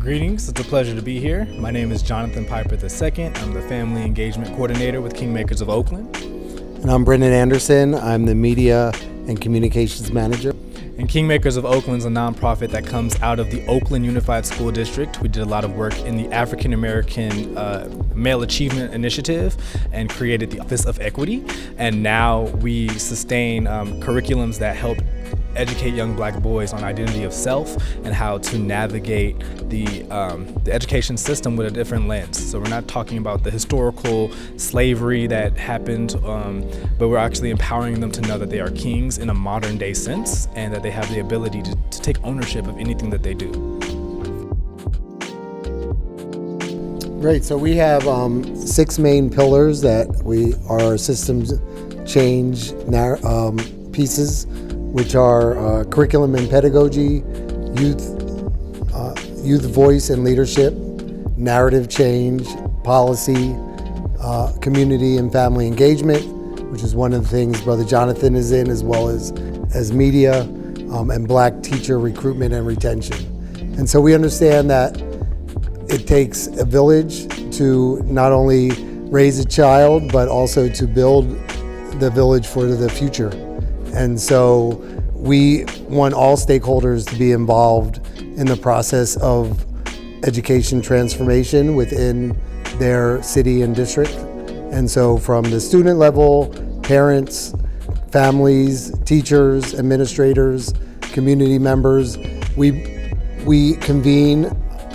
Greetings, it's a pleasure to be here. My name is Jonathan Piper II. I'm the Family Engagement Coordinator with Kingmakers of Oakland. And I'm Brendan Anderson. I'm the Media and Communications Manager. And Kingmakers of Oakland is a nonprofit that comes out of the Oakland Unified School District. We did a lot of work in the African American Male Achievement Initiative and created the Office of Equity. And now we sustain curriculums that help educate young black boys on identity of self and how to navigate the education system with a different lens. So we're not talking about the historical slavery that happened, but we're actually empowering them to know that they are kings in a modern day sense and that they have the ability to take ownership of anything that they do. Great, so we have 6 main pillars that are systems change pieces, which are curriculum and pedagogy, youth voice and leadership, narrative change, policy, community and family engagement, which is one of the things Brother Jonathan is in, as well as media, and black teacher recruitment and retention. And so we understand that it takes a village to not only raise a child, but also to build the village for the future. And so we want all stakeholders to be involved in the process of education transformation within their city and district. And so from the student level, parents, families, teachers, administrators, community members, we convene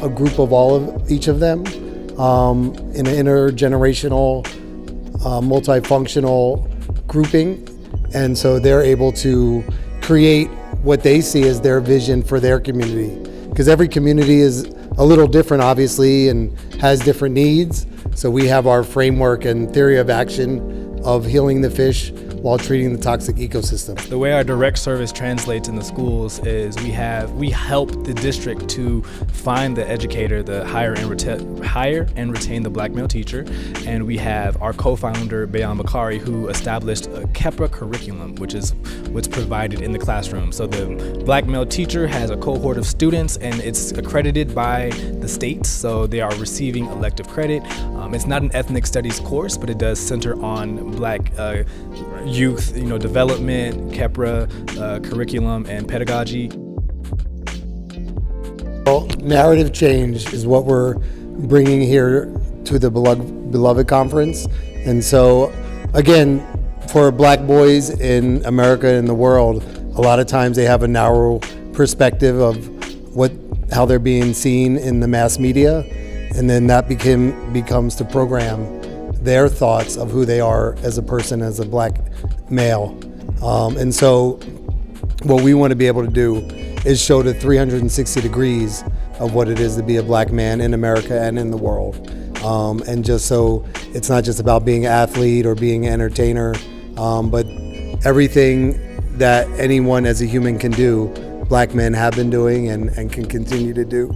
a group of each of them in an intergenerational, multifunctional grouping. And so they're able to create what they see as their vision for their community. Because every community is a little different, obviously, and has different needs. So we have our framework and theory of action of healing the fish while treating the toxic ecosystem. The way our direct service translates in the schools is we help the district to find the educator, the hire and retain the black male teacher, and we have our co-founder Bayan Bakari, who established a KEPRA curriculum, which is what's provided in the classroom. So the black male teacher has a cohort of students, and it's accredited by the state, so they are receiving elective credit. It's not an ethnic studies course, but it does center on black youth, development, KEPRA, curriculum, and pedagogy. Well, narrative change is what we're bringing here to the Beloved Conference. And so, again, for black boys in America and the world, a lot of times they have a narrow perspective of how they're being seen in the mass media, and then that becomes to program their thoughts of who they are as a person, as a black male. And so what we want to be able to do is show the 360 degrees of what it is to be a black man in America and in the world. And just so it's not just about being an athlete or being an entertainer, but everything that anyone as a human can do, black men have been doing and can continue to do.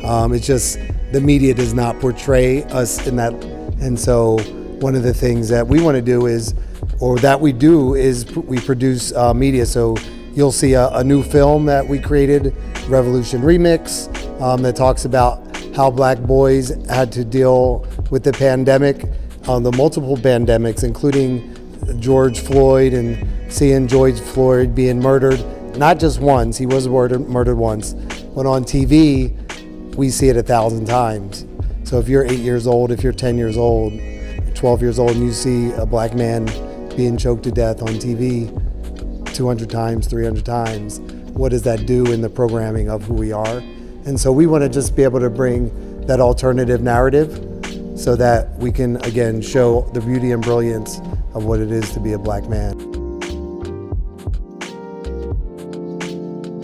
It's just the media does not portray us in that. And so one of the things that we want to do is we produce media. So you'll see a new film that we created, Revolution Remix, that talks about how black boys had to deal with the pandemic, the multiple pandemics, including George Floyd, and seeing George Floyd being murdered, not just once, he was murdered once, but on TV, we see it 1,000 times. So if you're 8 years old, if you're 10 years old, 12 years old, and you see a black man being choked to death on TV 200 times, 300 times, what does that do in the programming of who we are? And so we want to just be able to bring that alternative narrative so that we can, again, show the beauty and brilliance of what it is to be a black man.